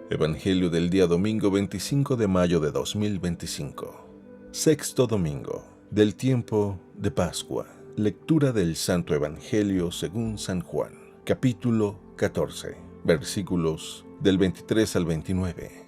Evangelio del día domingo 25 de mayo de 2025. Sexto domingo del tiempo de Pascua. Lectura del Santo Evangelio según San Juan, capítulo 14, versículos del 23 al 29.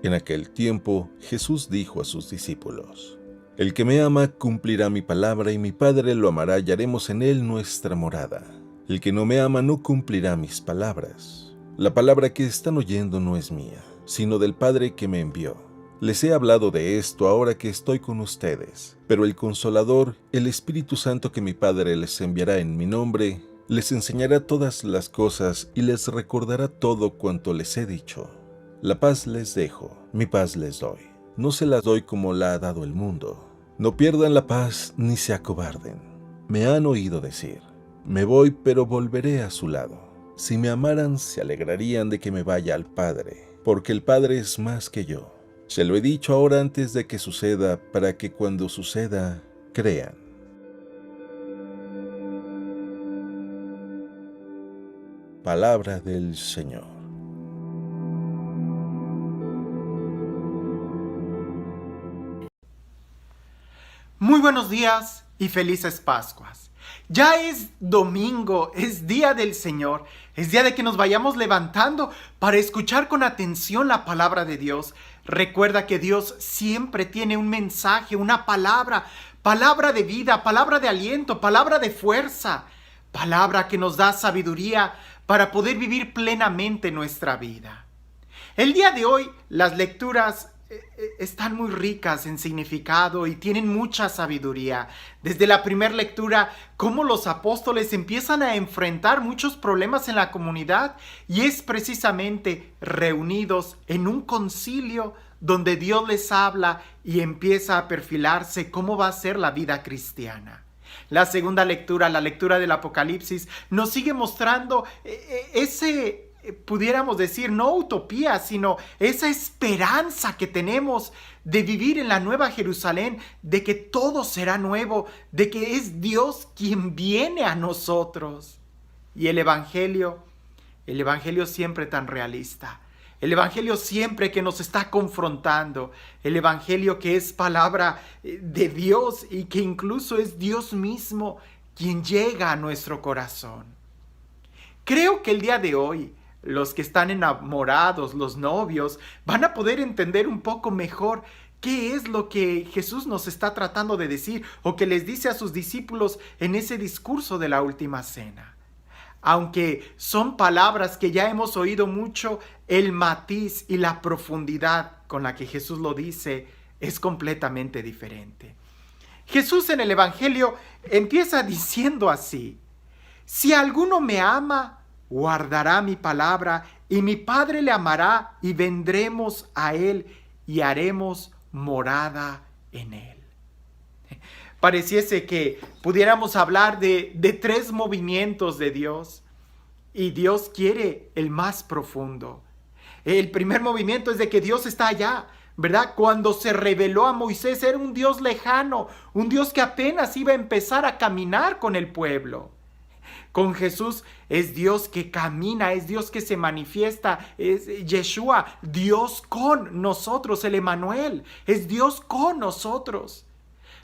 En aquel tiempo Jesús dijo a sus discípulos: El que me ama cumplirá mi palabra, y mi Padre lo amará, y haremos en él nuestra morada. El que no me ama no cumplirá mis palabras. La palabra que están oyendo no es mía, sino del Padre que me envió. Les he hablado de esto ahora que estoy con ustedes, pero el Consolador, el Espíritu Santo que mi Padre les enviará en mi nombre, les enseñará todas las cosas y les recordará todo cuanto les he dicho. La paz les dejo, mi paz les doy. No se las doy como la ha dado el mundo. No pierdan la paz ni se acobarden. Me han oído decir: me voy, pero volveré a su lado. Si me amaran, se alegrarían de que me vaya al Padre, porque el Padre es más que yo. Se lo he dicho ahora antes de que suceda, para que cuando suceda, crean. Palabra del Señor. Muy buenos días y felices Pascuas. Ya es domingo, es día del Señor, es día de que nos vayamos levantando para escuchar con atención la palabra de Dios. Recuerda que Dios siempre tiene un mensaje, una palabra, palabra de vida, palabra de aliento, palabra de fuerza, palabra que nos da sabiduría para poder vivir plenamente nuestra vida. El día de hoy las lecturas están muy ricas en significado y tienen mucha sabiduría. Desde la primera lectura, cómo los apóstoles empiezan a enfrentar muchos problemas en la comunidad, y es precisamente reunidos en un concilio donde Dios les habla y empieza a perfilarse cómo va a ser la vida cristiana. La segunda lectura, la lectura del Apocalipsis, nos sigue mostrando pudiéramos decir, no utopía, sino esa esperanza que tenemos de vivir en la Nueva Jerusalén, de que todo será nuevo, de que es Dios quien viene a nosotros. Y el Evangelio siempre tan realista, el Evangelio siempre que nos está confrontando, el Evangelio que es palabra de Dios y que incluso es Dios mismo quien llega a nuestro corazón. Creo que el día de hoy, los que están enamorados, los novios, van a poder entender un poco mejor qué es lo que Jesús nos está tratando de decir o que les dice a sus discípulos en ese discurso de la última cena. Aunque son palabras que ya hemos oído mucho, el matiz y la profundidad con la que Jesús lo dice es completamente diferente. Jesús en el Evangelio empieza diciendo así: si alguno me ama, guardará mi palabra, y mi Padre le amará, y vendremos a él y haremos morada en él. Pareciese que pudiéramos hablar de tres movimientos de Dios, y Dios quiere el más profundo. El primer movimiento es de que Dios está allá, ¿verdad? Cuando se reveló a Moisés era un Dios lejano, un Dios que apenas iba a empezar a caminar con el pueblo. Con Jesús es Dios que camina, es Dios que se manifiesta, es Yeshua, Dios con nosotros, el Emmanuel, es Dios con nosotros.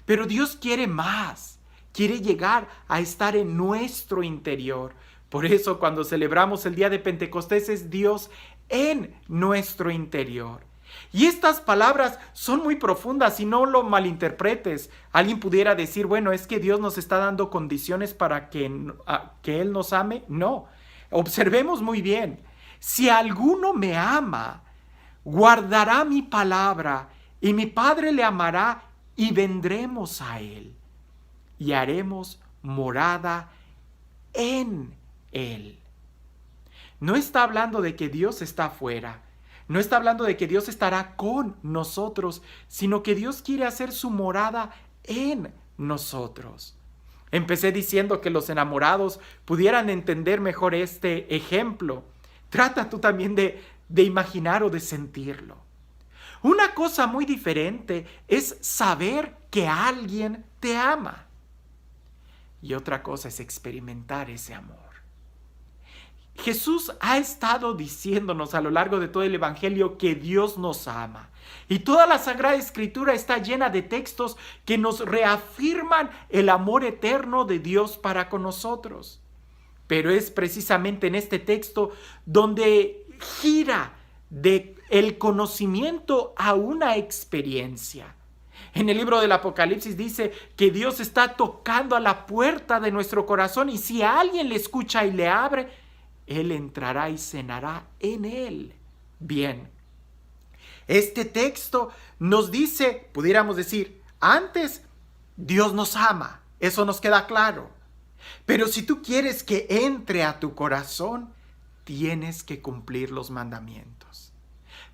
Pero Dios quiere más, quiere llegar a estar en nuestro interior. Por eso cuando celebramos el día de Pentecostés es Dios en nuestro interior. Y estas palabras son muy profundas y no lo malinterpretes. Alguien pudiera decir, bueno, es que Dios nos está dando condiciones para que Él nos ame. No, observemos muy bien. Si alguno me ama, guardará mi palabra, y mi Padre le amará, y vendremos a Él, y haremos morada en Él. No está hablando de que Dios está afuera. No está hablando de que Dios estará con nosotros, sino que Dios quiere hacer su morada en nosotros. Empecé diciendo que los enamorados pudieran entender mejor este ejemplo. Trata tú también de imaginar o de sentirlo. Una cosa muy diferente es saber que alguien te ama. Y otra cosa es experimentar ese amor. Jesús ha estado diciéndonos a lo largo de todo el Evangelio que Dios nos ama. Y toda la Sagrada Escritura está llena de textos que nos reafirman el amor eterno de Dios para con nosotros. Pero es precisamente en este texto donde gira de el conocimiento a una experiencia. En el libro del Apocalipsis dice que Dios está tocando a la puerta de nuestro corazón y si alguien le escucha y le abre, Él entrará y cenará en él. Bien, este texto nos dice, pudiéramos decir, antes Dios nos ama, eso nos queda claro. Pero si tú quieres que entre a tu corazón, tienes que cumplir los mandamientos.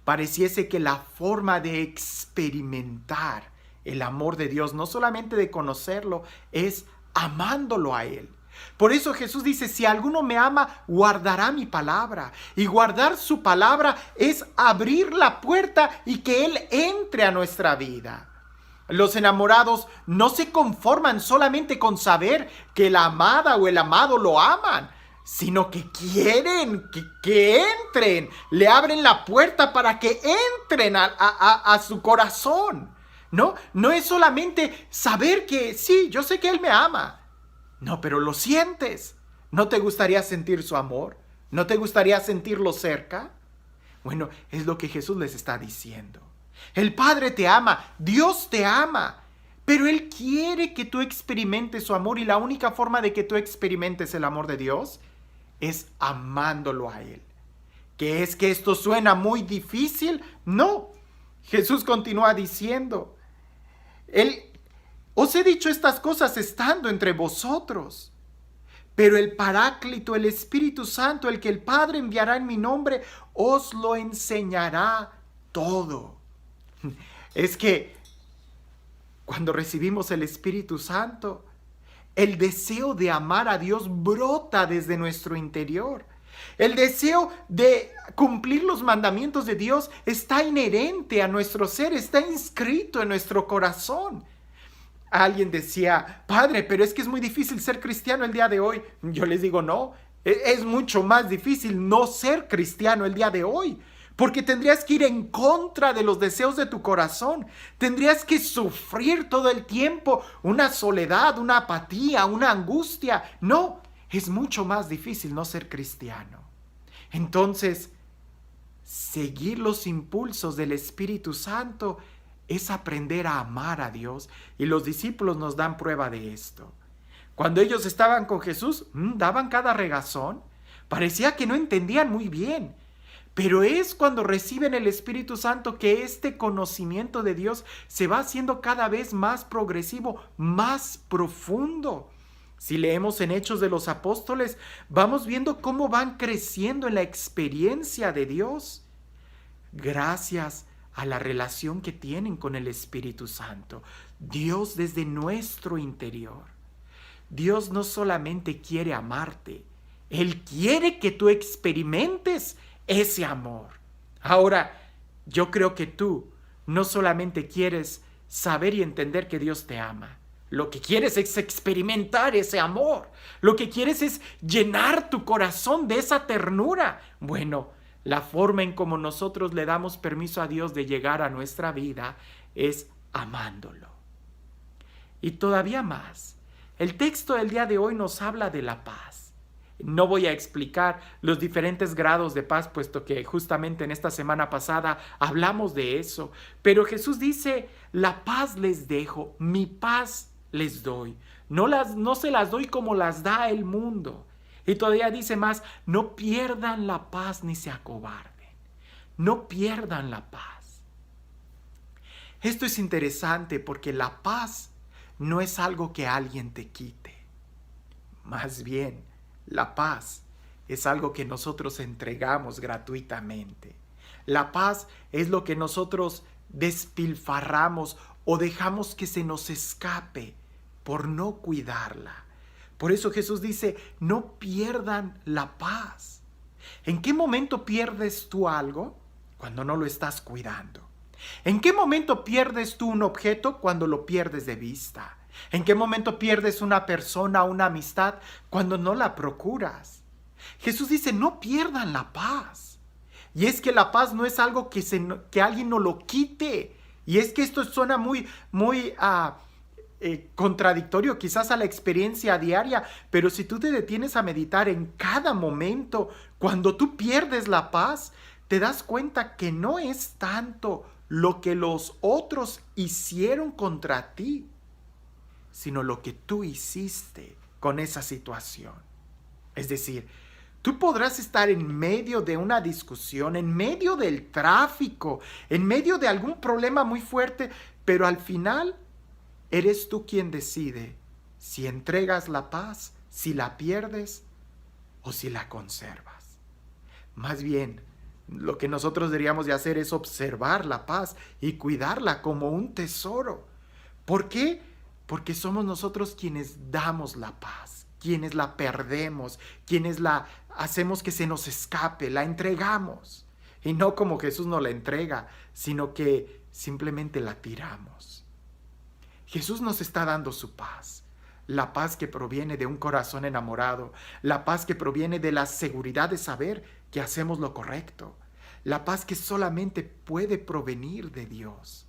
Pareciese que la forma de experimentar el amor de Dios, no solamente de conocerlo, es amándolo a Él. Por eso Jesús dice, si alguno me ama, guardará mi palabra. Y guardar su palabra es abrir la puerta y que Él entre a nuestra vida. Los enamorados no se conforman solamente con saber que la amada o el amado lo aman, sino que quieren que entren, le abren la puerta para que entren a su corazón. No es solamente saber que sí, yo sé que Él me ama. No, pero lo sientes. ¿No te gustaría sentir su amor? ¿No te gustaría sentirlo cerca? Bueno, es lo que Jesús les está diciendo. El Padre te ama, Dios te ama, pero Él quiere que tú experimentes su amor y la única forma de que tú experimentes el amor de Dios es amándolo a Él. ¿Qué es que esto suena muy difícil? No. Jesús continúa diciendo, os he dicho estas cosas estando entre vosotros, pero el Paráclito, el Espíritu Santo, el que el Padre enviará en mi nombre, os lo enseñará todo. Es que cuando recibimos el Espíritu Santo, el deseo de amar a Dios brota desde nuestro interior. El deseo de cumplir los mandamientos de Dios está inherente a nuestro ser, está inscrito en nuestro corazón. Alguien decía, padre, pero es que es muy difícil ser cristiano el día de hoy. Yo les digo, no, es mucho más difícil no ser cristiano el día de hoy. Porque tendrías que ir en contra de los deseos de tu corazón. Tendrías que sufrir todo el tiempo una soledad, una apatía, una angustia. No, es mucho más difícil no ser cristiano. Entonces, seguir los impulsos del Espíritu Santo es aprender a amar a Dios. Y los discípulos nos dan prueba de esto. Cuando ellos estaban con Jesús, daban cada regazón. Parecía que no entendían muy bien. Pero es cuando reciben el Espíritu Santo que este conocimiento de Dios se va haciendo cada vez más progresivo, más profundo. Si leemos en Hechos de los Apóstoles, vamos viendo cómo van creciendo en la experiencia de Dios. Gracias a la relación que tienen con el Espíritu Santo. Dios desde nuestro interior. Dios no solamente quiere amarte, Él quiere que tú experimentes ese amor. Ahora, yo creo que tú no solamente quieres saber y entender que Dios te ama. Lo que quieres es experimentar ese amor. Lo que quieres es llenar tu corazón de esa ternura. Bueno, la forma en como nosotros le damos permiso a Dios de llegar a nuestra vida es amándolo. Y todavía más, el texto del día de hoy nos habla de la paz. No voy a explicar los diferentes grados de paz, puesto que justamente en esta semana pasada hablamos de eso. Pero Jesús dice, la paz les dejo, mi paz les doy. No se las doy como las da el mundo. Y todavía dice más, no pierdan la paz ni se acobarden. No pierdan la paz. Esto es interesante porque la paz no es algo que alguien te quite. Más bien, la paz es algo que nosotros entregamos gratuitamente. La paz es lo que nosotros despilfarramos o dejamos que se nos escape por no cuidarla. Por eso Jesús dice, no pierdan la paz. ¿En qué momento pierdes tú algo? Cuando no lo estás cuidando. ¿En qué momento pierdes tú un objeto? Cuando lo pierdes de vista. ¿En qué momento pierdes una persona, una amistad? Cuando no la procuras. Jesús dice, no pierdan la paz. Y es que la paz no es algo que alguien nos lo quite. Y es que esto suena muy contradictorio quizás a la experiencia diaria, pero si tú te detienes a meditar en cada momento, cuando tú pierdes la paz, te das cuenta que no es tanto lo que los otros hicieron contra ti, sino lo que tú hiciste con esa situación. Es decir, tú podrás estar en medio de una discusión, en medio del tráfico, en medio de algún problema muy fuerte, pero al final eres tú quien decide si entregas la paz, si la pierdes o si la conservas. Más bien, lo que nosotros deberíamos de hacer es observar la paz y cuidarla como un tesoro. ¿Por qué? Porque somos nosotros quienes damos la paz, quienes la perdemos, quienes la hacemos que se nos escape, la entregamos. Y no como Jesús nos la entrega, sino que simplemente la tiramos. Jesús nos está dando su paz, la paz que proviene de un corazón enamorado, la paz que proviene de la seguridad de saber que hacemos lo correcto, la paz que solamente puede provenir de Dios.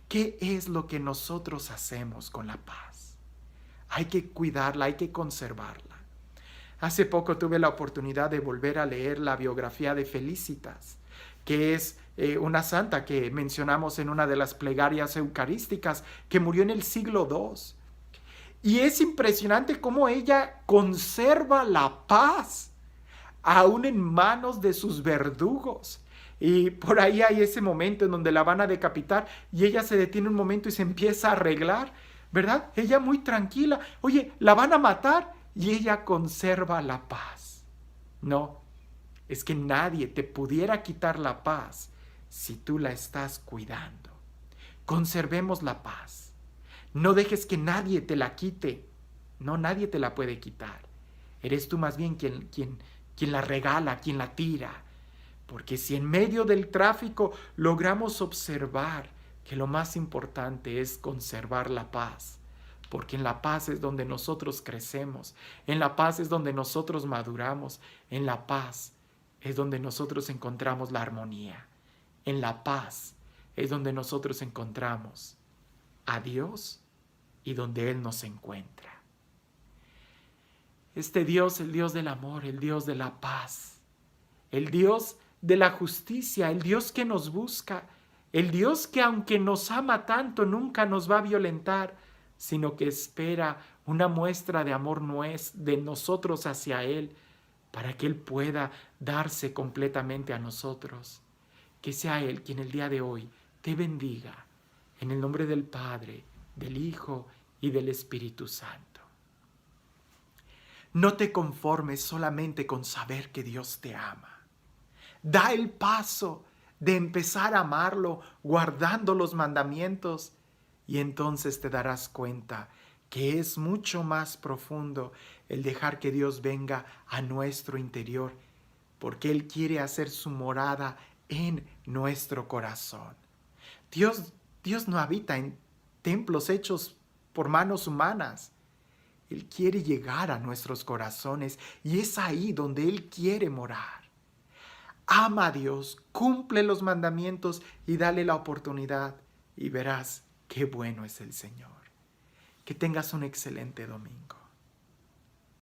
¿Qué es lo que nosotros hacemos con la paz? Hay que cuidarla, hay que conservarla. Hace poco tuve la oportunidad de volver a leer la biografía de Felicitas, que es una santa que mencionamos en una de las plegarias eucarísticas, que murió en el siglo II. Y es impresionante cómo ella conserva la paz, aún en manos de sus verdugos. Y por ahí hay ese momento en donde la van a decapitar y ella se detiene un momento y se empieza a arreglar, ¿verdad? Ella muy tranquila. Oye, la van a matar y ella conserva la paz. No, es que nadie te pudiera quitar la paz si tú la estás cuidando. Conservemos la paz. No dejes que nadie te la quite. No, nadie te la puede quitar. Eres tú más bien quien la regala, quien la tira. Porque si en medio del tráfico logramos observar que lo más importante es conservar la paz, porque en la paz es donde nosotros crecemos, en la paz es donde nosotros maduramos, en la paz es donde nosotros encontramos la armonía, en la paz es donde nosotros encontramos a Dios y donde Él nos encuentra. Este Dios, el Dios del amor, el Dios de la paz, el Dios de la justicia, el Dios que nos busca, el Dios que aunque nos ama tanto nunca nos va a violentar, sino que espera una muestra de amor de nosotros hacia Él, para que Él pueda darse completamente a nosotros. Que sea Él quien el día de hoy te bendiga, en el nombre del Padre, del Hijo y del Espíritu Santo. No te conformes solamente con saber que Dios te ama. Da el paso de empezar a amarlo guardando los mandamientos y entonces te darás cuenta que es mucho más profundo el dejar que Dios venga a nuestro interior, porque Él quiere hacer su morada en nuestro corazón. Dios no habita en templos hechos por manos humanas. Él quiere llegar a nuestros corazones y es ahí donde Él quiere morar. Ama a Dios, cumple los mandamientos y dale la oportunidad y verás qué bueno es el Señor. Que tengas un excelente domingo.